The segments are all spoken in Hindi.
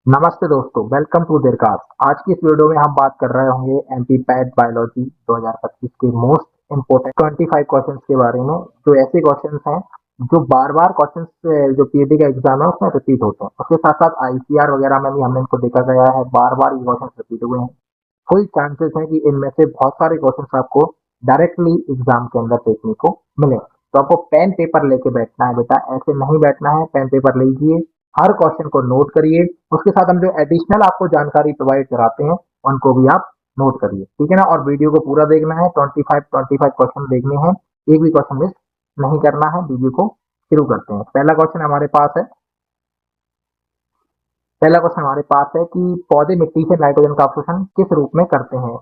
नमस्ते दोस्तों, वेलकम टू देरकास्ट। आज की इस वीडियो में हम बात कर रहे होंगे एमपी पैट बायोलॉजी 2025 के मोस्ट इम्पोर्टेंट 25 क्वेश्चंस के बारे में। जो ऐसे क्वेश्चंस हैं जो बार बार क्वेश्चंस जो पीएटी का एग्जाम है उसमें रिपीट होते हैं। उसके साथ साथ आईसीआर वगैरह में भी हमने इनको देखा गया है, बार बार ये क्वेश्चन रिपीट हुए हैं। फुल चांसेस हैं कि इनमें से बहुत सारे क्वेश्चंस आपको डायरेक्टली एग्जाम के अंदर देखने को मिले। तो आपको पेन पेपर लेके बैठना है बेटा, ऐसे नहीं बैठना है। पेन पेपर लीजिए, हर क्वेश्चन को नोट करिए। उसके साथ हम जो एडिशनल आपको जानकारी प्रोवाइड कराते हैं उनको भी आप नोट करिए, ठीक है ना। और वीडियो को पूरा देखना है, 25 क्वेश्चन देखने हैं, एक भी क्वेश्चन मिस नहीं करना है। वीडियो को शुरू करते हैं। पहला क्वेश्चन हमारे पास है कि पौधे मिट्टी से नाइट्रोजन का अवशोषण किस रूप में करते हैं।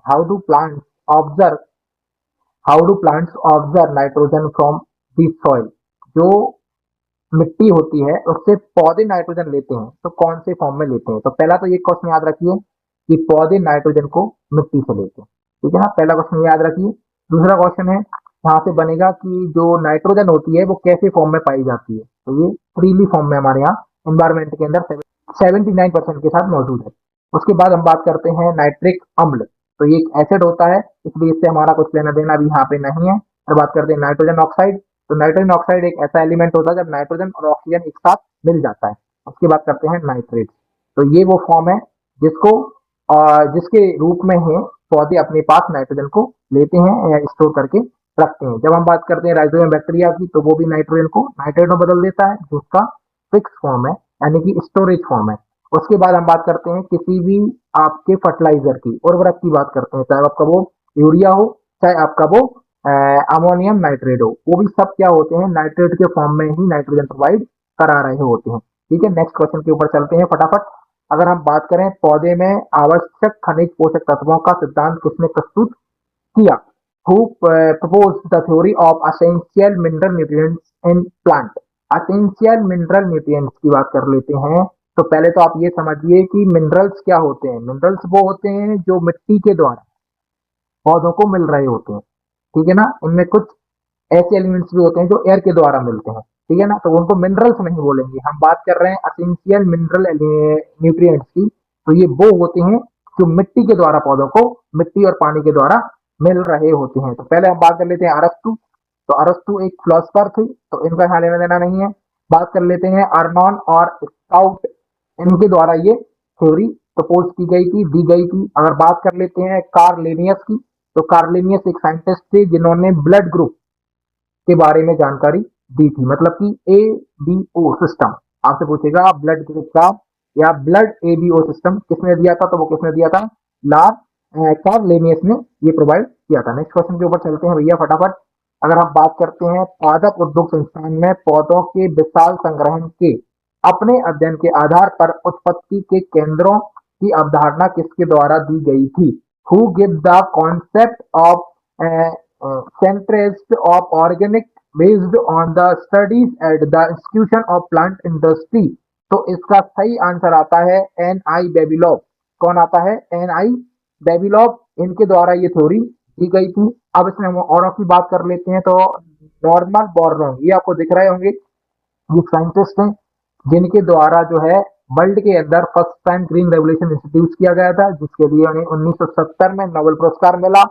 Observe how do plants observe nitrogen from the soil. जो मिट्टी होती है उससे पौधे नाइट्रोजन लेते हैं, तो कौन से फॉर्म में लेते हैं। तो पहला तो ये क्वेश्चन याद रखिए कि पौधे नाइट्रोजन को मिट्टी से लेते हैं, ठीक है ना। पहला क्वेश्चन याद रखिए। दूसरा क्वेश्चन है, यहाँ से बनेगा कि जो नाइट्रोजन होती है वो कैसे फॉर्म में पाई जाती है। तो ये फ्रीली फॉर्म में हमारे यहाँ एनवायरमेंट के अंदर 79% के साथ मौजूद है। उसके बाद हम बात करते हैं नाइट्रिक अम्ल। तो ये एक एसिड होता है, इसलिए इससे हमारा कुछ लेना देना भी यहाँ पे नहीं है। फिर बात करते हैं नाइट्रोजन ऑक्साइड। तो नाइट्रोजन ऑक्साइड एक ऐसा एलिमेंट होता है जब नाइट्रोजन और ऑक्सीजन एक साथ मिल जाता है। उसकी बात करते हैं नाइट्रेट। तो ये वो फॉर्म है जिसको जिसके रूप में है पौधे अपने पास नाइट्रोजन को लेते हैं या स्टोर करके रखते हैं। जब हम बात करते हैं राइजोबियम बैक्टीरिया की, तो वो भी नाइट्रोजन को नाइट्रेट में बदल देता है, जिसका फिक्स फॉर्म है, यानी कि स्टोरेज फॉर्म है। उसके बाद हम बात करते हैं किसी भी आपके फर्टिलाइजर की, उर्वरक की बात करते हैं, चाहे आपका वो यूरिया हो, चाहे आपका वो अमोनियम नाइट्रेट हो, वो भी सब क्या होते हैं, नाइट्रेट के फॉर्म में ही नाइट्रोजन प्रोवाइड करा रहे होते हैं। ठीक है, नेक्स्ट क्वेश्चन के ऊपर चलते हैं फटाफट। अगर हम बात करें पौधे में आवश्यक खनिज पोषक तत्वों का सिद्धांत किसने प्रस्तुत किया। Who propose the theory of essential mineral nutrients in plant. Essential mineral nutrients की बात कर लेते हैं। तो पहले तो आप ये समझिए कि मिनरल्स क्या होते हैं। मिनरल्स वो होते हैं जो मिट्टी के द्वारा पौधों को मिल रहे होते हैं, ठीक है ना। इनमें कुछ ऐसे एलिमेंट्स भी होते हैं जो एयर के द्वारा मिलते हैं, ठीक है ना, तो उनको मिनरल्स नहीं बोलेंगे। हम बात कर रहे हैं असेंशियल मिनरल न्यूट्रिएंट्स की। तो ये वो होते हैं जो मिट्टी के द्वारा पौधों को मिट्टी और पानी के द्वारा मिल रहे होते हैं। तो पहले हम बात कर लेते हैं अरस्तु। तो अरस्तु एक फिलोसफर थे, तो इनका यहाँ लेना देना नहीं है। बात कर लेते हैं अर्नॉन और स्काउट, इनके द्वारा ये थ्योरी प्रपोज की गई थी, दी गई थी। अगर बात कर लेते हैं कार्लेनियस की, तो कार्लेनियस एक साइंटिस्ट थे जिन्होंने ब्लड ग्रुप के बारे में जानकारी दी थी, मतलब कि ए बी ओ सिस्टम। आपसे पूछेगा ब्लड ग्रुप का या blood A B O system किसने दिया था, तो वो किसने दिया था, लार कार्लेनियस ने ये प्रोवाइड किया था। नेक्स्ट क्वेश्चन के ऊपर चलते हैं भैया फटाफट। अगर हम बात करते हैं पादप उद्योग संस्थान में पौधों के विशाल संग्रहण के अपने अध्ययन के आधार पर उत्पत्ति के केंद्रों की अवधारणा किसके द्वारा दी गई थी। Who give the concept of centrist of organic based on the studies at the institution of plant industry। तो इसका सही आंसर आता है एन आई बेबीलॉव। कौन आता है, एन आई बेबीलॉव, इनके द्वारा ये थ्योरी दी गई थी। अब इसमें हम और की बात कर लेते हैं। तो नॉर्मल बोर्लॉग, ये आपको दिख रहे होंगे, ये साइंटिस्ट हैं जिनके द्वारा जो है वर्ल्ड के अंदर first time green revolution introduce किया गया था, जिसके लिए उन्हें 1970 में नोबेल पुरस्कार मिला।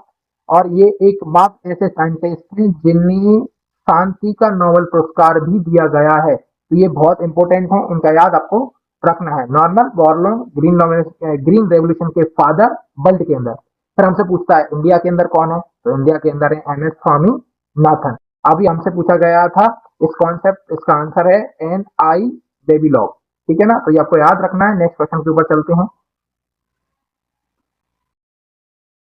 और ये एकमात्र ऐसे साइंटिस्ट हैं जिन्हें शांति का नोबेल पुरस्कार भी दिया गया है। तो ये बहुत इंपॉर्टेंट है, इनका याद आपको रखना है। नॉर्मल बोरलॉग ग्रीन रेवोल्यूशन के फादर वर्ल्ड के अंदर। फिर हमसे पूछता है इंडिया के अंदर कौन है, तो इंडिया के अंदर है एम एस स्वामीनाथन। अभी हमसे पूछा गया था इस कॉन्सेप्ट, इसका आंसर है एन आई बेबीलॉग, ठीक है ना। तो ये आपको याद रखना है। नेक्स्ट क्वेश्चन के ऊपर चलते हैं।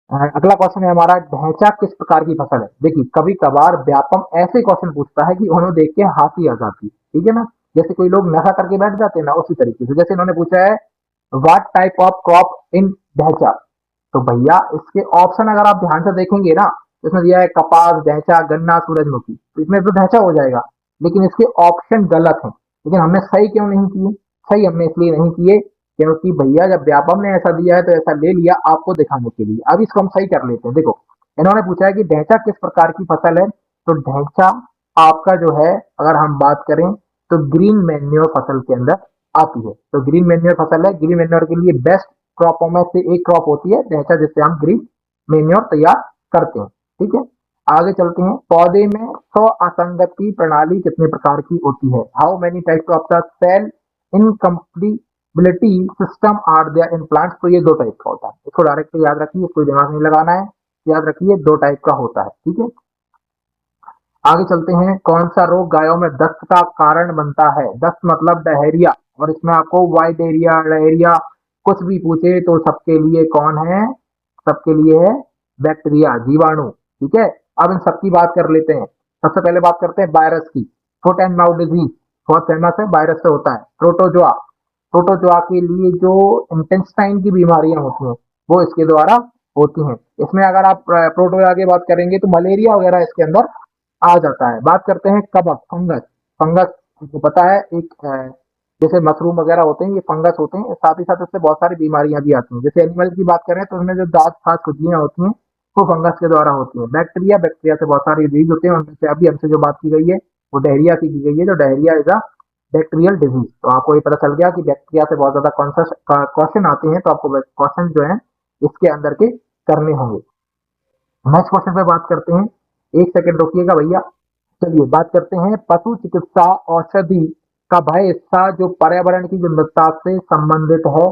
अगला क्वेश्चन है हमारा, ढैंचा किस प्रकार की फसल है। देखिए कभी कभार व्यापम ऐसे क्वेश्चन पूछता है कि उन्हें देख के हंसी आ जाती है, ठीक है ना। जैसे कोई लोग नशा करके बैठ जाते हैं ना, उसी तरीके से। जैसे इन्होंने पूछा है what type of crop in dhaincha. तो भैया इसके ऑप्शन अगर आप ध्यान से देखेंगे ना, तो इसमें दिया है कपास, ढैंचा, गन्ना, सूरजमुखी। तो इसमें तो ढैंचा हो जाएगा, लेकिन इसके ऑप्शन गलत है। लेकिन हमने सही क्यों नहीं किए, सही हमने इसलिए नहीं किए क्योंकि भैया जब व्यापम ने ऐसा दिया है तो ऐसा ले लिया आपको दिखाने के लिए। अब इसको हम सही कर लेते हैं। देखो इन्होंने पूछा है कि ढैंचा किस प्रकार की फसल है। तो ढैंचा आपका जो है, अगर हम बात करें तो ग्रीन मैन्योर फसल के अंदर आती है। तो ग्रीन मेन्योर फसल है, ग्रीन मेन्योर के लिए बेस्ट क्रॉपों में से एक क्रॉप होती है ढैंचा, जिससे हम ग्रीन मेन्योर तैयार करते हैं। ठीक है, आगे चलते हैं। पौधे में स्व असंगति प्रणाली कितने प्रकार की होती है? How many types of the cell incompatibility system are there in plants? तो ये दो टाइप का होता है, इसको डायरेक्ट याद रखिए, इसको दिमाग नहीं लगाना है, याद रखिए दो टाइप का होता है। ठीक है, आगे चलते हैं। कौन सा रोग गायों में दस्त का कारण बनता है? दस्त मतलब डायरिया, और इसमें आपको वाइडेरिया, डायरिया कुछ भी पूछे तो सबके लिए कौन है? सबके लिए है बैक्टीरिया, जीवाणु। ठीक है, अब इन सबकी बात कर लेते हैं। सबसे पहले बात करते हैं वायरस की। फुट एंड माउथ डिजीज बहुत फेमस है, वायरस से होता है। प्रोटोजोआ, प्रोटोजोआ के लिए जो इंटेस्टाइन की बीमारियां होती हैं वो इसके द्वारा होती हैं। इसमें अगर आप प्रोटोजोआ की बात करेंगे तो मलेरिया वगैरह इसके अंदर आ जाता है। बात करते हैं कवक, फंगस। फंगस आपको पता है एक जैसे मशरूम वगैरह होते हैं, ये फंगस होते हैं। साथ ही साथ इससे बहुत सारी बीमारियां भी आती हैं। जैसे एनिमल की बात करें तो उसमें जो दांत खास खुजलियां होती हैं वो फंगस के द्वारा होती हैं। बैक्टीरिया, बैक्टीरिया से बहुत सारे डिजीज होते हैं, उनमें से अभी हमसे जो बात की गई है वो डायरिया की गई है। तो diarrhoea is a bacterial disease. तो आपको ये पता चल गया कि बैक्टीरिया से बहुत ज्यादा क्वेश्चन आते हैं, तो आपको क्वेश्चन जो है इसके अंदर के करने होंगे। नेक्स्ट क्वेश्चन पे बात करते हैं। एक सेकंड रोकिएगा भैया। चलिए बात करते हैं पशु चिकित्सा औषधि का वह हिस्सा जो पर्यावरण की गुणवत्ता से संबंधित है,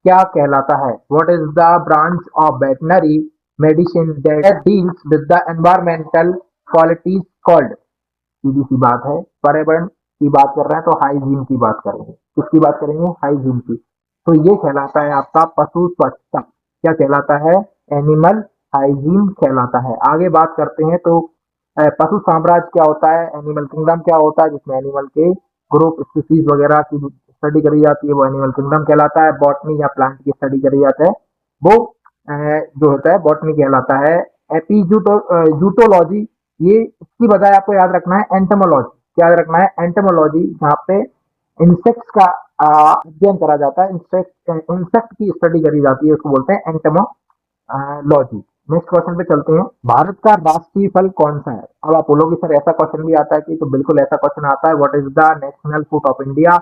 क्या कहलाता है? What is the branch of veterinary medicine that deals with the environmental qualities called? सीधी सी बात है, पर्यावरण की बात कर रहे हैं तो हाइजीन की बात करेंगे। किसकी बात करेंगे? हाइजीन की। तो ये कहलाता है आपका पशु स्वच्छता। क्या कहलाता है? एनिमल हाइजीन कहलाता है। आगे बात करते हैं तो पशु साम्राज्य क्या होता है? एनिमल किंगडम क्या होता है? जिसमें एनिमल के ग्रुप, स्पीसीज वगैरह की स्टडी करी जाती है वो एनिमल किंगडम कहलाता है। बॉटनी या प्लांट की स्टडी करी जाता है वो जो होता है बॉटनी कहलाता है। एपीजूटोलॉजी, ये इसकी बजाय आपको याद रखना है एंटमोलॉजी। क्या याद रखना है? एंटमोलॉजी, जहाँ पे इंसेक्ट्स का अध्ययन करा जाता है, इंसेक्ट इंसेक्ट की स्टडी करी जाती है, उसको बोलते हैं एंटमोलॉजी। नेक्स्ट क्वेश्चन पे चलते हैं। भारत का राष्ट्रीय फल कौन सा है? अब आप बोलोगे सर ऐसा क्वेश्चन भी आता है कि? तो बिल्कुल ऐसा क्वेश्चन आता है। What is the national fruit of India?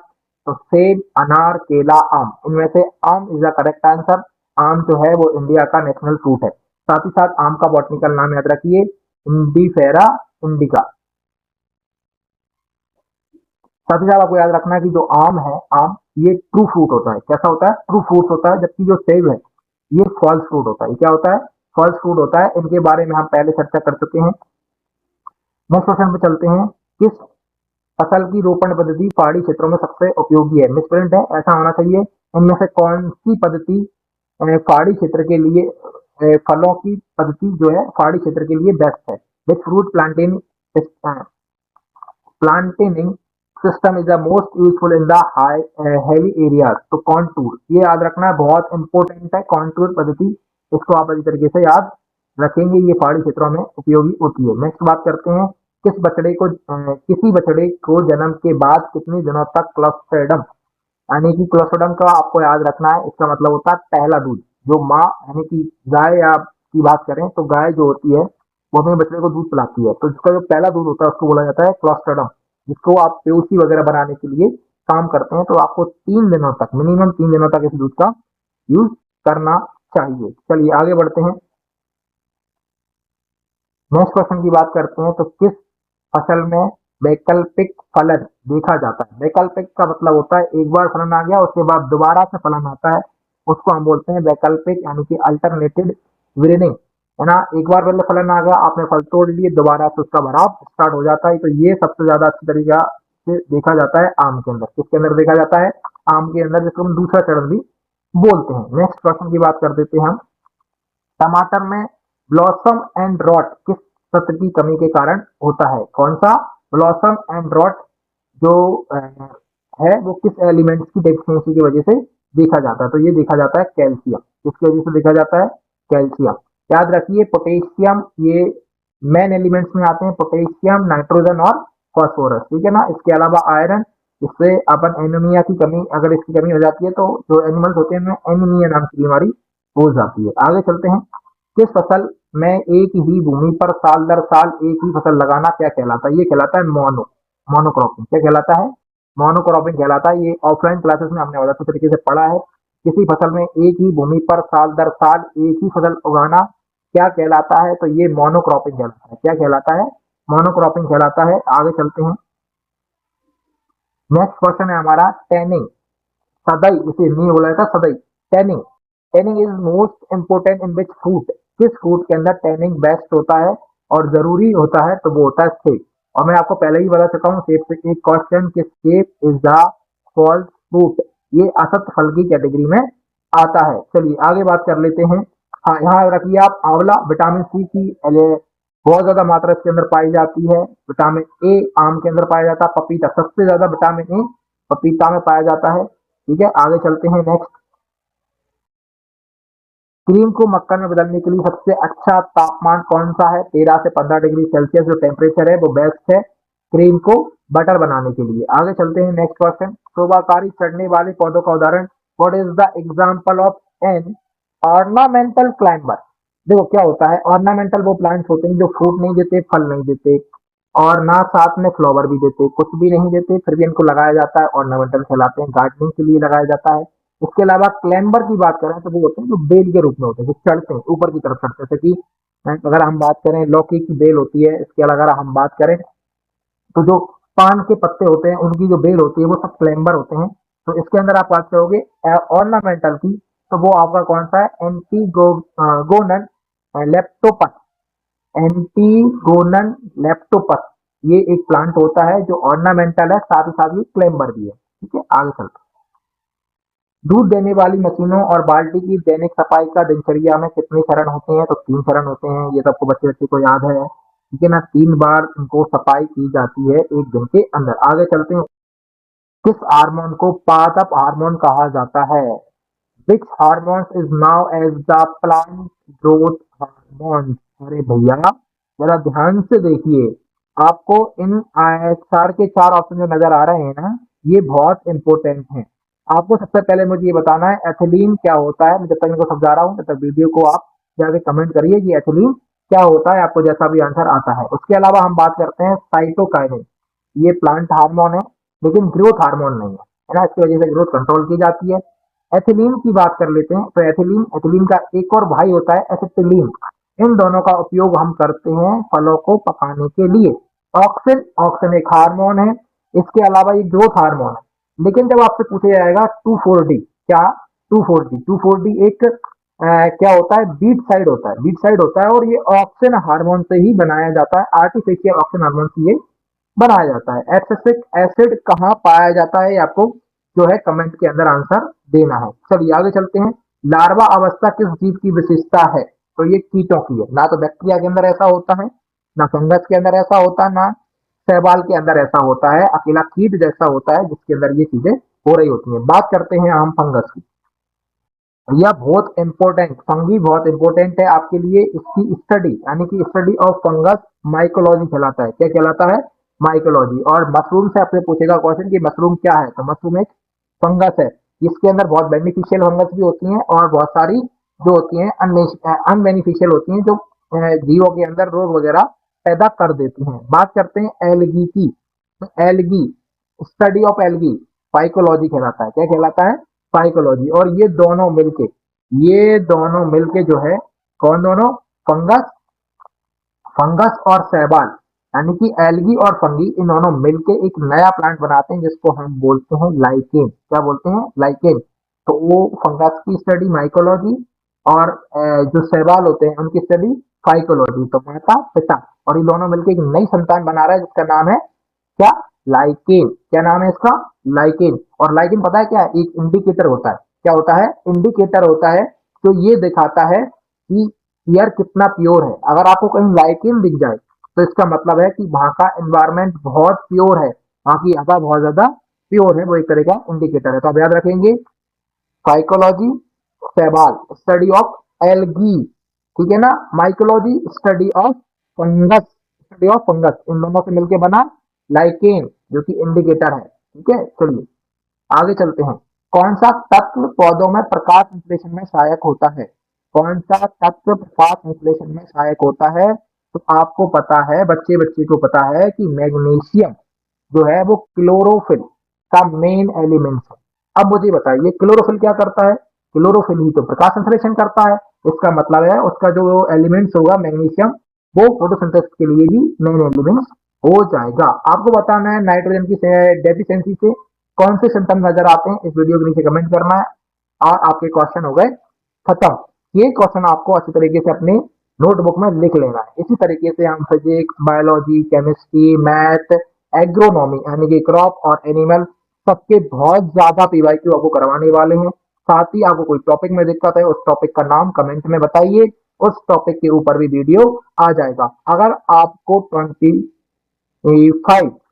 तो सेब, अनार, केला, आम। इनमें से आम इज द करेक्ट आंसर। आम जो है वो इंडिया का नेशनल फ्रूट है। साथ ही साथ आम का बॉटनिकल नाम याद रखिए, इंडिफेरा इंडिका। साथ ही साथ आपको याद रखना है कि जो आम है, आम ये ट्रू फ्रूट होता है। कैसा होता है? ट्रू फ्रूट होता है। जबकि जो सेब है ये फॉल्स फ्रूट होता है। ये क्या होता है? फॉल्स फ्रूट होता है। इनके बारे में हम पहले चर्चा कर चुके हैं। नेक्स्ट क्वेश्चन पे चलते हैं। किस फसल की रोपण पद्धति पहाड़ी क्षेत्रों में सबसे उपयोगी है? मिसप्रिंट है, ऐसा होना चाहिए। इनमें से कौन सी पद्धति पहाड़ी क्षेत्र के लिए फलों की पद्धति जो है पहाड़ी क्षेत्र के लिए बेस्ट है? Which fruit planting system is the most useful in the high heavy areas? तो कॉन्टूर, ये याद रखना है, बहुत इंपॉर्टेंट है कॉन्टूर पद्धति। इसको आप अच्छी तरीके से याद रखेंगे, ये पहाड़ी क्षेत्रों में उपयोगी होती है। नेक्स्ट बात करते हैं। किसी बछड़े को जन्म के बाद कितने दिनों तक क्लोस्ट्रिडियम, यानी कि क्लोस्ट्रिडियम का आपको याद रखना है, इसका मतलब होता है पहला दूध। जो माँ यानी कि गाय या की बात करें तो गाय जो होती है वो अपने बछड़े को दूध पिलाती है, तो जिसका जो पहला दूध होता है उसको बोला जाता है क्लोस्ट्रिडियम, जिसको आप पेउची वगैरह बनाने के लिए काम करते हैं। तो आपको 3 दिनों तक, मिनिमम 3 दिनों तक इस दूध का यूज करना चाहिए। चलिए आगे बढ़ते हैं। नेक्स्ट क्वेश्चन की बात करते हैं। तो किस फसल में वैकल्पिक फलन देखा जाता है? वैकल्पिक का मतलब होता है एक बार फलन आ गया उसके बाद दोबारा से फलन आता है, उसको हम बोलते हैं वैकल्पिक, यानी कि अल्टरनेटेड ब्रीडिंग, है ना। एक बार पहले फलन आ गया, आपने फल तोड़ लिए, दोबारा से उसका भराव स्टार्ट हो जाता है। तो ये सबसे ज्यादा अच्छी तरीका से देखा जाता है आम के अंदर। किसके अंदर देखा जाता है? आम के अंदर, जिसको हम दूसरा चरण भी बोलते हैं। नेक्स्ट क्वेश्चन की बात कर देते हैं हम। टमाटर में ब्लॉसम एंड रॉट किस तत्व की कमी के कारण होता है? कौन सा? ब्लॉसम एंड रॉट जो है वो किस एलिमेंट्स की डेफिशिएंसी की वजह से देखा जाता है? तो ये देखा जाता है कैल्शियम। किसकी वजह से देखा जाता है? कैल्शियम। याद रखिए पोटेशियम, ये मेन एलिमेंट्स में आते हैं, पोटेशियम, नाइट्रोजन और फॉस्फोरस, ठीक है ना। इसके अलावा आयरन, इससे अपन एनीमिया की कमी, अगर इसकी कमी हो जाती है तो जो एनिमल्स होते हैं उनमें एनीमिया नाम की बीमारी हो जाती है। आगे चलते हैं। किस फसल में एक ही भूमि पर साल दर साल एक ही फसल लगाना क्या कहलाता है? ये कहलाता है मोनोक्रॉपिंग। क्या कहलाता है? मोनोक्रॉपिंग कहलाता है। ये ऑफलाइन क्लासेस में हमने अच्छे तरीके से पढ़ा है। किसी फसल में एक ही भूमि पर साल दर साल एक ही फसल उगाना क्या कहलाता है? तो ये मोनोक्रॉपिंग कहलाता है। क्या कहलाता है? मोनोक्रॉपिंग कहलाता है। आगे चलते हैं। नेक्स्ट क्वेश्चन है हमारा टैनिंग। सदई, इसे नहीं बोला जाता, सदई। Tanning, tanning is most important in which fruit? किस फ्रूट के अंदर टैनिंग बेस्ट होता है और जरूरी होता है? तो वो होता है सेब। और मैं आपको पहले ही बता चुका हूँ सेब से एक क्वेश्चन कि सेब इज द फॉल्स फ्रूट, ये असत फल की कैटेगरी में आता है। चलिए आगे बात कर लेते हैं। हाँ, यहाँ रखिए आप आंवला, विटामिन सी की बहुत ज्यादा मात्रा इसके अंदर पाई जाती है। विटामिन ए आम के अंदर पाया जाता है। पपीता, सबसे ज्यादा विटामिन ए पपीता में पाया जाता है। ठीक है, आगे चलते हैं। नेक्स्ट, क्रीम को मक्खन में बदलने के लिए सबसे अच्छा तापमान कौन सा है? 13 से 15 डिग्री सेल्सियस जो टेम्परेचर है वो बेस्ट है क्रीम को बटर बनाने के लिए। आगे चलते हैं। नेक्स्ट क्वेश्चन, शोभाकारी चढ़ने वाले पौधों का उदाहरण। What is the example of an ornamental climber? देखो क्या होता है, ऑर्नामेंटल वो प्लांट्स होते हैं जो फ्रूट नहीं देते, फल नहीं देते और ना साथ में फ्लावर भी देते, कुछ भी नहीं देते, फिर भी इनको लगाया जाता है, ऑर्नामेंटल कहलाते हैं, गार्डनिंग के लिए लगाया जाता है। उसके अलावा क्लैम्बर की बात करें तो वो होते हैं जो बेल के रूप में होते हैं, जो चढ़ते हैं ऊपर की तरफ चढ़ते हैं। जैसे कि अगर हम बात करें लौकी की बेल होती है, इसके अलावा अगर हम बात करें तो जो पान के पत्ते होते हैं उनकी जो बेल होती है वो सब क्लैम्बर होते हैं। तो इसके अंदर आप बात करोगे ऑर्नामेंटल की, तो वो आपका कौन सा है? एंटीगोनन लेप्टोपस। एंटीगोनन लेप्टोपस, ये एक प्लांट होता है जो ऑर्नामेंटल है, साथ ही साथ ये क्लेम्बर भी है। ठीक है, आगे चलते हैं। दूध देने वाली मशीनों और बाल्टी की दैनिक सफाई का दिनचर्या में कितने चरण होते हैं? तो 3 चरण होते हैं। ये सबको बच्चे बच्चे को याद है। ठीक है ना, 3 बार इनको सफाई की जाती है एक दिन के अंदर। आगे चलते हैं। किस हार्मोन को पादप हार्मोन कहा जाता है? Which hormone is known as the plant growth hormone? अरे भैया जरा ध्यान से देखिए, आपको इन चार के चार ऑप्शन जो नजर आ रहे हैं ना, ये बहुत इंपॉर्टेंट हैं। आपको सबसे पहले मुझे ये बताना है एथिलीन क्या होता है। मैं जब तक इनको समझा रहा हूँ तब तक वीडियो को आप जाके कमेंट करिए कि एथिलीन क्या होता है, आपको जैसा भी आंसर आता है। उसके अलावा हम बात करते हैं साइटोकाइनिन। ये प्लांट हार्मोन है लेकिन ग्रोथ हार्मोन नहीं है ना, इसकी वजह से ग्रोथ कंट्रोल की जाती है। एथिलीन की बात कर लेते हैं तो एथिलीन, एथिलीन का एक और भाई होता है एसिटिलीन। इन दोनों का उपयोग हम करते हैं फलों को पकाने के लिए। ऑक्सिन, ऑक्सिन एक हार्मोन है। इसके अलावा ये ग्रोथ हार्मोन है। लेकिन जब आपसे पूछा जाएगा 2,4-D, क्या 2,4-D? 2,4-D एक क्या होता है? बीट साइड होता है, बीट साइड होता है और ये ऑक्सिन हार्मोन से ही बनाया जाता है। आर्टिफिशियल ऑक्सिन हार्मोन से ये बनाया जाता है। एब्सिसिक एसिड कहाँ पाया जाता है? आपको जो है कमेंट के अंदर आंसर देना है। चलिए आगे चलते हैं। लार्वा अवस्था किस जीव की विशेषता है? तो ये कीटों की है। ना तो बैक्टीरिया के अंदर ऐसा होता है, ना फंगस के अंदर ऐसा होता है, ना शैवाल के अंदर ऐसा होता है। अकेला कीट जैसा होता है जिसके अंदर ये चीजें हो रही होती हैं। बात करते हैं हम फंगस की। यह बहुत इंपॉर्टेंट, फंगी बहुत इंपॉर्टेंट है आपके लिए। इसकी स्टडी यानी कि स्टडी ऑफ फंगस माइकोलॉजी कहलाता है। क्या कहलाता है? माइकोलॉजी। और मशरूम से आपसे पूछेगा क्वेश्चन कि मशरूम क्या है? तो मशरूम एक फंगस है। इसके अंदर बहुत बेनिफिशियल फंगस भी होती हैं और बहुत सारी जो होती हैं अनबेनिफिशियल होती हैं, जो जीवों के अंदर रोग वगैरह पैदा कर देती हैं। बात करते हैं एलगी की। तो algae, study of algae phycology कहलाता है। क्या कहलाता है? साइकोलॉजी। और ये दोनों मिलके जो है, कौन दोनों? फंगस, फंगस और शैवाल यानी कि एल्गी और फंगी, इन दोनों मिलके एक नया प्लांट बनाते हैं जिसको हम बोलते हैं लाइकेन। क्या बोलते हैं? लाइकेन। तो वो फंगस की स्टडी माइकोलॉजी और जो शैवाल होते हैं उनकी स्टडी फाइकोलॉजी। तो माता पिता और ये दोनों मिलके एक नई संतान बना रहा है जिसका नाम है क्या? लाइकेन। क्या नाम है इसका? लाइकेन। और लाइकेन पता है क्या है? एक इंडिकेटर होता है। क्या होता है? इंडिकेटर होता है जो ये दिखाता है कि एयर कितना प्योर है। अगर आपको कहीं लाइकेन दिख जाए तो इसका मतलब है कि वहां का एनवायरमेंट बहुत प्योर है, वहां की हवा बहुत ज्यादा प्योर है। वो एक तरह का इंडिकेटर है। तो आप याद रखेंगे साइकोलॉजी शैवाल, स्टडी ऑफ एल्गी, ठीक है ना। Mycology study of fungus, study of fungus, इन दोनों से मिलकर बना लाइकेन जो कि इंडिकेटर है। ठीक है, चलिए आगे चलते हैं। कौन सा तत्व पौधों में प्रकाश संश्लेषण में सहायक होता है? कौन सा तत्व प्रकाश संश्लेषण में सहायक होता है? तो आपको पता है, बच्चे बच्चे को पता है कि मैग्नीशियम जो है वो क्लोरोफिल, का मेन एलिमेंट्स है। अब मुझे बताइए क्लोरोफिल क्या करता है? क्लोरोफिल ही तो प्रकाश संश्लेषण करता है। इसका मतलब है उसका जो एलिमेंट्स होगा मैग्नीशियम, वो फोटोसिंथेसिस के लिए भी मेन एलिमेंट्स हो जाएगा। आपको बताना है नाइट्रोजन की डेफिशिएंसी से कौन से सिम्टम नजर आते हैं, इस वीडियो के नीचे कमेंट करना है और आपके क्वेश्चन हो गए खत्म। ये क्वेश्चन आपको अच्छी तरीके से अपने नोटबुक में लिख लेना है। इसी तरीके से हम physics, biology, chemistry, math, agronomy यानी कि क्रॉप और एनिमल सबके बहुत ज्यादा पीवाईक्यू आपको करवाने वाले हैं। साथ ही आपको कोई टॉपिक में दिक्कत है, उस टॉपिक का नाम कमेंट में बताइए, उस टॉपिक के ऊपर भी वीडियो आ जाएगा। अगर आपको 25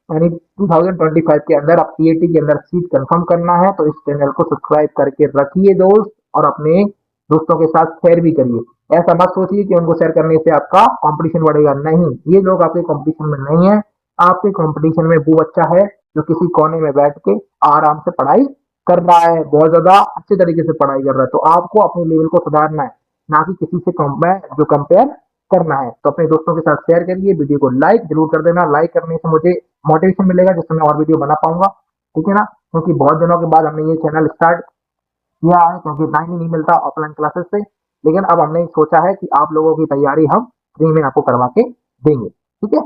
यानी 2025 के अंदर आप पीएटी के अंदर सीट कंफर्म करना है तो इस चैनल को सब्सक्राइब करके रखिए दोस्त, और अपने दोस्तों के साथ शेयर भी करिए। ऐसा मत सोचिए कि उनको शेयर करने से आपका कंपटीशन बढ़ेगा, नहीं, ये लोग आपके कंपटीशन में नहीं है। आपके कंपटीशन में वो बच्चा है जो किसी कोने में बैठ के आराम से पढ़ाई कर रहा है, बहुत ज्यादा अच्छे तरीके से पढ़ाई कर रहा है। तो आपको अपने लेवल को सुधारना है, ना कि किसी से जो कंपेयर करना है। तो अपने दोस्तों के साथ शेयर करिए, वीडियो को लाइक जरूर कर देना। लाइक करने से मुझे मोटिवेशन मिलेगा जिससे मैं और वीडियो बना पाऊंगा, ठीक है ना? क्योंकि बहुत दिनों के बाद हमने ये चैनल स्टार्ट किया है, क्योंकि टाइम ही नहीं मिलता ऑफलाइन क्लासेस से। लेकिन अब हमने सोचा है कि आप लोगों की तैयारी हम फ्री में आपको करवा के देंगे, ठीक है?